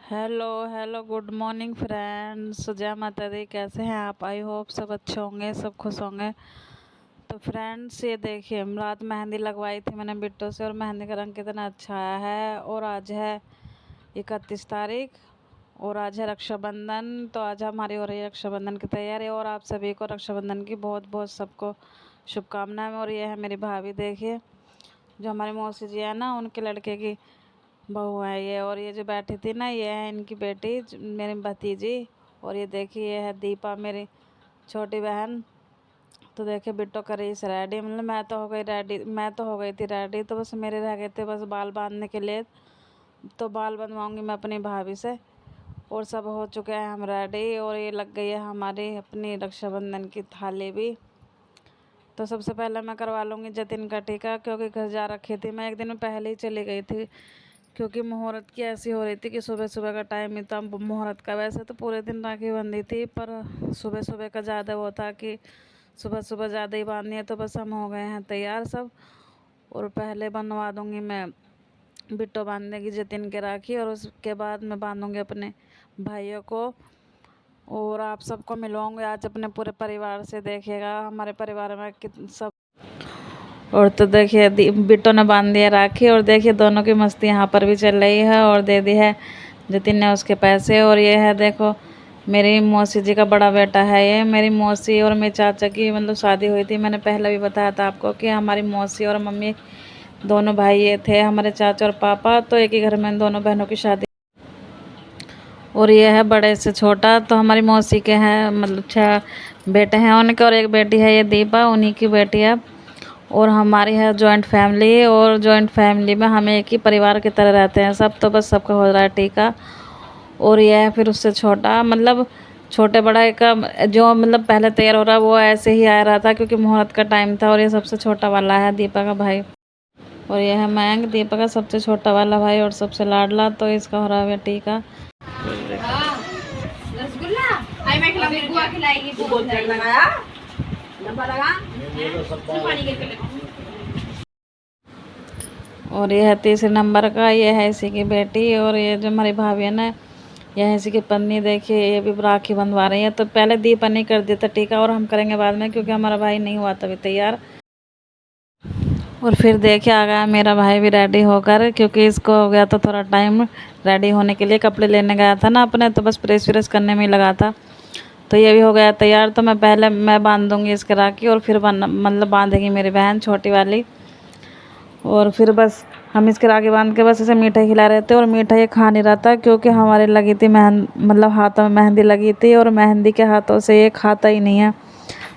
Hello hello, good morning friends. जय माता दी। कैसे हैं आप? आई होप सब अच्छे होंगे, सब खुश होंगे। तो फ्रेंड्स, ये देखिए, रात मेहंदी लगवाई थी मैंने बिट्टो से, और मेहंदी का रंग कितना अच्छा आया है। और आज है 31 तारीख, और आज है रक्षाबंधन। तो आज हमारी हो रही है रक्षाबंधन की तैयारी, और आप सभी को रक्षाबंधन की बहुत बहुत सबको शुभकामनाएं। और ये है मेरी भाभी, देखिए, जो हमारी मौसी जी है ना, उनके लड़के की बहू है ये। और ये जो बैठी थी ना, ये है इनकी बेटी, मेरी भतीजी। और ये देखिए, ये है दीपा, मेरी छोटी बहन। तो देखिए, बिट्टो कर रही से रेडी, मतलब मैं तो हो गई रेडी, मैं तो हो गई थी रेडी। तो बस मेरे रह गए थे बस बाल बांधने के लिए। तो बाल बनवाऊंगी मैं अपनी भाभी से। और सब हो चुके हैं हम रेडी, और ये लग गई है हमारी अपनी रक्षाबंधन की थाली भी। तो सबसे पहले मैं करवा लूँगी जतिन का टीका, क्योंकि घर जा रखी थी मैं, एक दिन पहले ही चली गई थी। क्योंकि मुहूर्त की ऐसी हो रही थी कि सुबह सुबह का टाइम ही था मुहूर्त का। वैसे तो पूरे दिन राखी बंधी थी, पर सुबह सुबह का ज़्यादा वो था कि सुबह सुबह ज़्यादा ही बांधनी है। तो बस हम हो गए हैं तैयार सब। और पहले बनवा दूँगी मैं, बिट्टो बांध देगी जतिन के राखी, और उसके बाद मैं बांधूँगी अपने भाइयों को। और आप सबको मिलवाऊँगी आज अपने पूरे परिवार से। देखिएगा हमारे परिवार में कित सब। और तो देखिए, बिट्टो ने बांध दिया राखी, और देखिए दोनों की मस्ती यहाँ पर भी चल रही है। और दे दी है जतिन ने उसके पैसे। और ये है, देखो, मेरी मौसी जी का बड़ा बेटा है ये। मेरी मौसी और मेरे चाचा की मतलब शादी हुई थी। मैंने पहले भी बताया था आपको कि हमारी मौसी और मम्मी दोनों भाई ये थे, हमारे चाचा और पापा। तो एक ही घर में दोनों बहनों की शादी। और ये है बड़े से छोटा, तो हमारी मौसी के हैं मतलब 6 बेटे हैं उनके, और एक बेटी है ये दीपा, उन्हीं की बेटी है। और हमारी है जॉइंट फैमिली, और जॉइंट फैमिली में हम एक ही परिवार की तरह रहते हैं सब। तो बस सबका हो रहा है टीका। और यह है फिर उससे छोटा, मतलब छोटे बड़ा का जो मतलब पहले तैयार हो रहा वो ऐसे ही आ रहा था, क्योंकि मुहूर्त का टाइम था। और ये सबसे छोटा वाला है दीपा का भाई। और यह है मयंक, दीपा का सबसे छोटा वाला भाई और सबसे लाडला। तो इसका हो रहा है टीका। रसगुल्ला आई मैं खिलाएगी बोल लगाया डब्बा लगा पानी के। और ये है तीसरे नंबर का, ये है इसी की बेटी। और ये जो हमारी भाभी है ना, यह है इसी की पत्नी। देखिए, ये भी राखी बंधवा रही है। तो पहले दीपा नहीं कर देता टीका, और हम करेंगे बाद में, क्योंकि हमारा भाई नहीं हुआ तभी तैयार। और फिर देखिए आ गया मेरा भाई भी रेडी होकर, क्योंकि इसको हो गया तो थोड़ा टाइम रेडी होने के लिए। कपड़े लेने गया था ना अपने, तो बस प्रेस व्रेस करने में ही लगा था। तो ये भी हो गया तैयार। तो मैं पहले मैं बांध दूँगी इसके राखी, और फिर मतलब बांधेगी मेरी बहन छोटी वाली। और फिर बस हम इसके राखी बांध के बस इसे मिठाई खिला रहे थे। और मिठाई ये खा नहीं रहा था, क्योंकि हमारे लगी थी मतलब हाथों में मेहंदी लगी थी, और मेहंदी के हाथों से ये खाता ही नहीं है।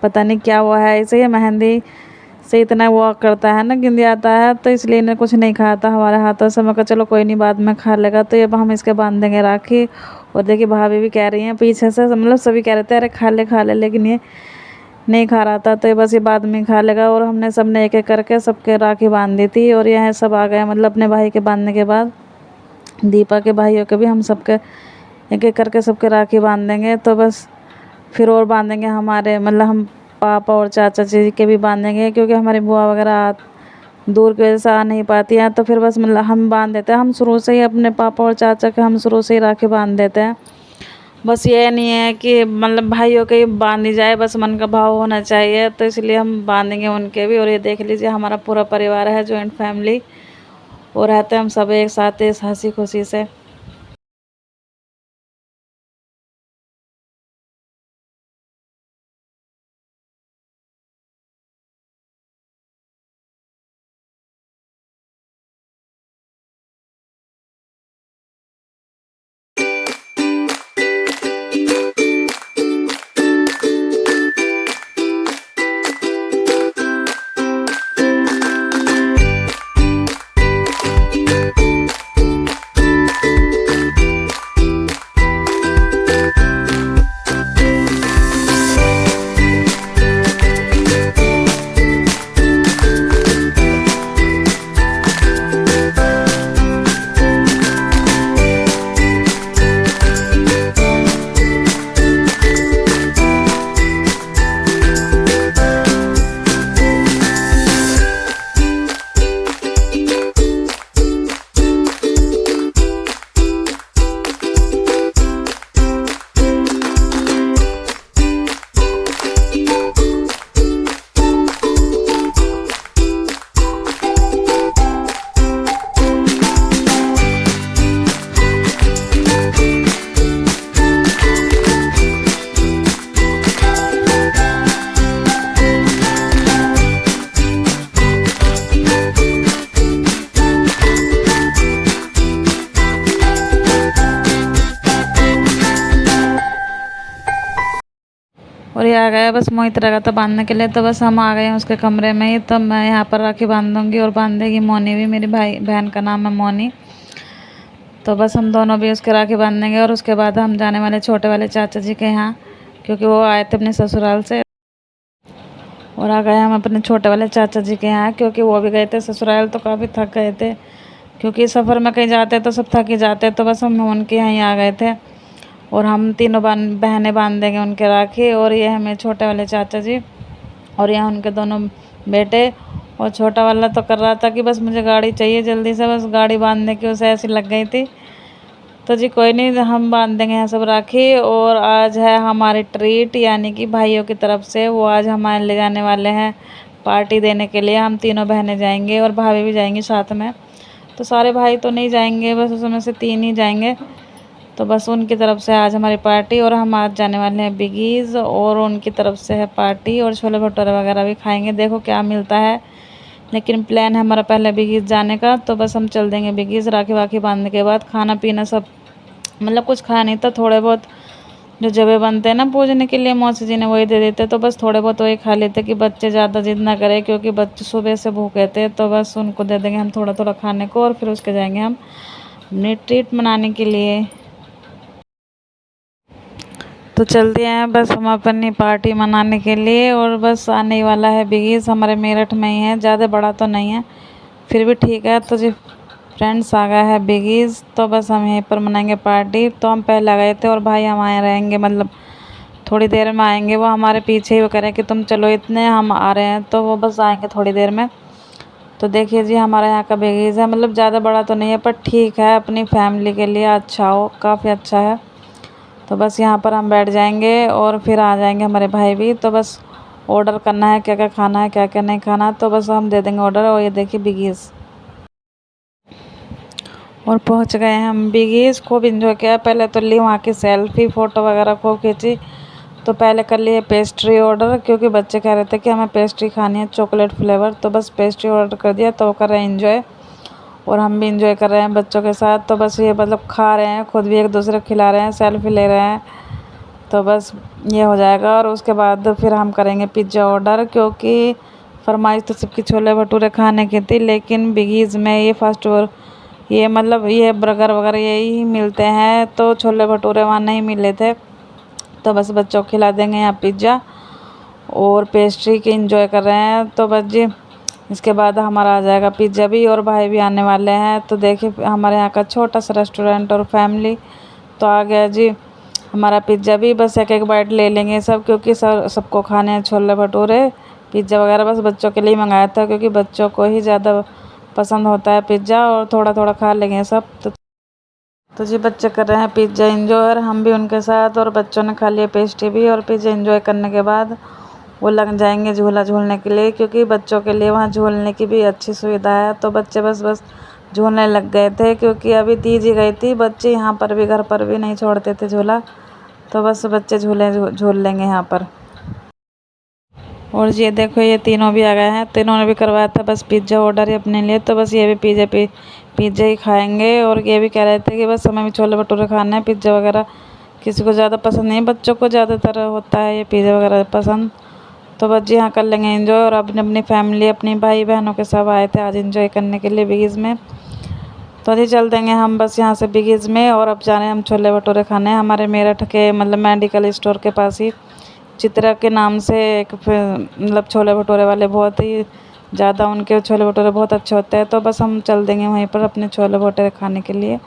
पता नहीं क्या हुआ है इसे, ये मेहंदी से इतना वो करता है ना, गिंदी आता है। तो इसलिए इन्हें कुछ नहीं खाया था हमारे हाथों से। मैं कहा चलो कोई नहीं, बाद में खा लेगा। तो ये हम इसके बांध देंगे राखी। और देखिए भाभी भी कह रही हैं पीछे से, मतलब सभी कह रहे थे अरे खा ले, लेकिन ये नहीं खा रहा था। तो ये बस ये बाद में खा लेगा। और हमने सबने एक एक करके सबके राखी बांध दी थी। और यह सब आ गए, मतलब अपने भाई के बांधने के बाद दीपा के भाइयों के भी हम सबके एक एक करके सबके राखी बांध देंगे। तो बस फिर और बांधेंगे हमारे, मतलब हम पापा और चाचा जी के भी बांधेंगे, क्योंकि हमारी बुआ वगैरह दूर की वजह से आ नहीं पाती हैं। तो फिर बस मतलब हम बांध देते हैं, हम शुरू से ही अपने पापा और चाचा के हम शुरू से ही राखी बांध देते हैं। बस ये नहीं है कि मतलब भाइयों के ही बांधी जाए, बस मन का भाव होना चाहिए। तो इसलिए हम बांधेंगे उनके भी। और ये देख लीजिए हमारा पूरा परिवार है, जॉइंट फैमिली, और रहते हैं हम सब एक साथ इस हंसी खुशी से। और ये आ गया बस मोहित रखा था बांधने के लिए, तो बस हम आ गए हैं उसके कमरे में ही। तो मैं यहाँ पर राखी बांध दूँगी और बांधेगी मोनी भी, मेरी भाई बहन का नाम है मोनी। तो बस हम दोनों भी उसके राखी बांधेंगे और उसके बाद हम जाने वाले छोटे वाले चाचा जी के यहाँ, क्योंकि वो आए थे अपने ससुराल से। और आ गए हम अपने छोटे वाले चाचा जी के यहाँ, क्योंकि वो भी गए थे ससुराल, तो काफ़ी थक गए थे, क्योंकि सफ़र में कहीं जाते तो सब थक ही जाते। तो बस हम उनके यहाँ ही आ गए थे और हम तीनों बहनें बांध देंगे उनके राखी। और ये हमें छोटे वाले चाचा जी और यहाँ उनके दोनों बेटे। और छोटा वाला तो कर रहा था कि बस मुझे गाड़ी चाहिए जल्दी से, बस गाड़ी बांधने की उसे ऐसी लग गई थी। तो जी कोई नहीं, हम बांध देंगे यहाँ सब राखी। और आज है हमारी ट्रीट, यानी कि भाइयों की तरफ से वो आज हमारे ले जाने वाले हैं पार्टी देने के लिए। हम तीनों बहनें जाएंगे और भाभी भी जाएंगी साथ में। तो सारे भाई तो नहीं जाएंगे, बस उसमें से 3 ही जाएंगे। तो बस उनकी तरफ से आज हमारी पार्टी, और हम आज जाने वाले हैं बिगीज़, और उनकी तरफ से है पार्टी। और छोले भटूरे वगैरह भी खाएंगे, देखो क्या मिलता है। लेकिन प्लान है हमारा पहले बिगीज़ जाने का। तो बस हम चल देंगे बिगीज़, राखी वाखी बांधने के बाद। खाना पीना सब मतलब कुछ खाया नहीं था, थोड़े बहुत जो जबे बनते हैं ना पूजने के लिए, मौसी जी ने वही दे देते। तो बस थोड़े बहुत वही खा लेते कि बच्चे ज़्यादा जिद ना करें, क्योंकि बच्चे सुबह से भूखे थे। तो बस उनको दे देंगे हम थोड़ा थोड़ा खाने को, और फिर उसके जाएंगे हम अपनी ट्रीट मनाने के लिए। तो चलते हैं बस हम अपनी पार्टी मनाने के लिए। और बस आने ही वाला है बिगीज़, हमारे मेरठ में ही है, ज़्यादा बड़ा तो नहीं है, फिर भी ठीक है। तो जी फ्रेंड्स आ गया है बिगीज़, तो बस हम यहीं पर मनाएंगे पार्टी। तो हम पहले आ गए थे और भाई हम आए रहेंगे, मतलब थोड़ी देर में आएंगे। वो हमारे पीछे ही वो कह रहे हैं कि तुम चलो, इतने हम आ रहे हैं। तो वो बस आएंगे थोड़ी देर में। तो देखिए जी हमारे यहाँ का बिगीज़ है, मतलब ज़्यादा बड़ा तो नहीं है, पर ठीक है, अपनी फैमिली के लिए अच्छा हो, काफ़ी अच्छा है। तो बस यहाँ पर हम बैठ जाएंगे और फिर आ जाएंगे हमारे भाई भी। तो बस ऑर्डर करना है क्या क्या खाना है, क्या क्या नहीं खाना, तो बस हम दे देंगे ऑर्डर। और ये देखिए बिगीज़, और पहुँच गए हम बिगीज़। खूब इंजॉय किया, पहले तो ली वहाँ की सेल्फ़ी, फ़ोटो वगैरह खूब खींची। तो पहले कर लिए पेस्ट्री ऑर्डर, क्योंकि बच्चे कह रहे थे कि हमें पेस्ट्री खानी है चॉकलेट फ्लेवर। तो बस पेस्ट्री ऑर्डर कर दिया, तो वो कर रहे हैं इंजॉय, और हम भी इंजॉय कर रहे हैं बच्चों के साथ। तो बस ये मतलब खा रहे हैं, खुद भी एक दूसरे को खिला रहे हैं, सेल्फी ले रहे हैं। तो बस ये हो जाएगा, और उसके बाद फिर हम करेंगे पिज़्ज़ा ऑर्डर, क्योंकि फरमाइश तो सबकी छोले भटूरे खाने की थी। लेकिन बिगीज़ में ये फास्ट फूड, ये मतलब ये बर्गर वगैरह यही मिलते हैं, तो छोले भटूरे वहाँ नहीं मिले थे। तो बस बच्चों को खिला देंगे यहाँ पिज़्ज़ा, और पेस्ट्री के इंजॉय कर रहे हैं। तो बस जी इसके बाद हमारा आ जाएगा पिज़्ज़ा भी, और भाई भी आने वाले हैं। तो देखिए हमारे यहाँ का छोटा सा रेस्टोरेंट और फैमिली। तो आ गया जी हमारा पिज़्ज़ा भी, बस एक एक बाइट ले लेंगे सब, क्योंकि सबको खाने हैं छोले भटूरे पिज़्ज़ा वगैरह। बस बच्चों के लिए मंगाया था, क्योंकि बच्चों को ही ज़्यादा पसंद होता है पिज़्ज़ा, और थोड़ा थोड़ा खा लेंगे सब। तो जी बच्चे कर रहे हैं पिज़्ज़ा एंजॉय, और हम भी उनके साथ। और बच्चों ने खा लिया पेस्ट्री भी, और पिज़्ज़ा एंजॉय करने के बाद वो लग जाएंगे झूला झूलने के लिए, क्योंकि बच्चों के लिए वहाँ झूलने की भी अच्छी सुविधा है। तो बच्चे बस बस झूलने लग गए थे, क्योंकि अभी तीज ही गई थी। बच्चे यहाँ पर भी, घर पर भी नहीं छोड़ते थे झूला। तो बस बच्चे झूल लेंगे यहाँ पर। और ये देखो ये तीनों भी आ गए हैं, तीनों ने भी करवाया था बस पिज़्ज़ा ऑर्डर ही अपने लिए। तो बस ये भी पिज़्ज़ा ही खाएंगे। और ये भी कह रहे थे कि बस हमें भी छोले भटूरे खाना है, पिज़्ज़ा वगैरह किसी को ज़्यादा पसंद नहीं, बच्चों को ज़्यादातर होता है ये पिज़्ज़ा वगैरह पसंद। तो बस जी यहाँ कर लेंगे एंजॉय, और अपनी अपनी फैमिली, अपनी भाई बहनों के सब आए थे आज एंजॉय करने के लिए बिगीज़ में। तो अभी चल देंगे हम बस यहाँ से बिगीज़ में, और अब जा रहे हैं हम छोले भटूरे खाने। हमारे मेरठ के मतलब मेडिकल स्टोर के पास ही चित्रा के नाम से एक मतलब छोले भटूरे वाले, बहुत ही ज़्यादा उनके छोले भटूरे बहुत अच्छे होते हैं। तो बस हम चल देंगे वहीं पर अपने छोले भटूरे खाने के लिए।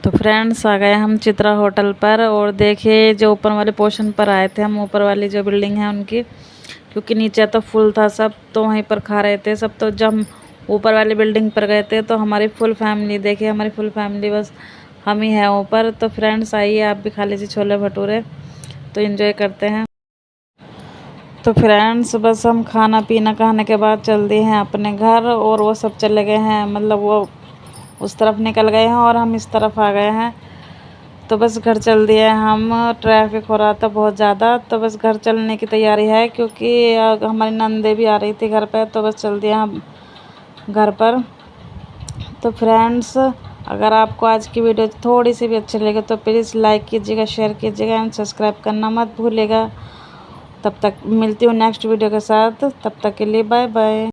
तो फ्रेंड्स आ गए हम चित्रा होटल पर, और देखिए जो ऊपर वाले पोर्शन पर आए थे हम, ऊपर वाली जो बिल्डिंग है उनकी, क्योंकि नीचे तो फुल था सब, तो वहीं पर खा रहे थे सब। तो जब हम ऊपर वाली बिल्डिंग पर गए थे, तो हमारी फुल फैमिली, देखिए हमारी फुल फैमिली बस हम ही हैं ऊपर। तो फ्रेंड्स आइए आप भी खा लीजिए छोले भटूरे, तो इन्जॉय करते हैं। तो फ्रेंड्स बस हम खाना पीना खाने के बाद चल दिए हैं अपने घर, और वो सब चले गए हैं, मतलब वो उस तरफ निकल गए हैं और हम इस तरफ आ गए हैं। तो बस घर चल दिए हम, ट्रैफिक हो रहा था बहुत ज़्यादा। तो बस घर चलने की तैयारी है, क्योंकि हमारी नंदे भी आ रही थी घर पे। तो बस चल दिए हम घर पर। तो फ्रेंड्स, अगर आपको आज की वीडियो थोड़ी सी भी अच्छी लगे तो प्लीज़ लाइक कीजिएगा, शेयर कीजिएगा एंड सब्सक्राइब करना मत भूलिएगा। तब तक मिलती हूँ नेक्स्ट वीडियो के साथ, तब तक के लिए बाय बाय।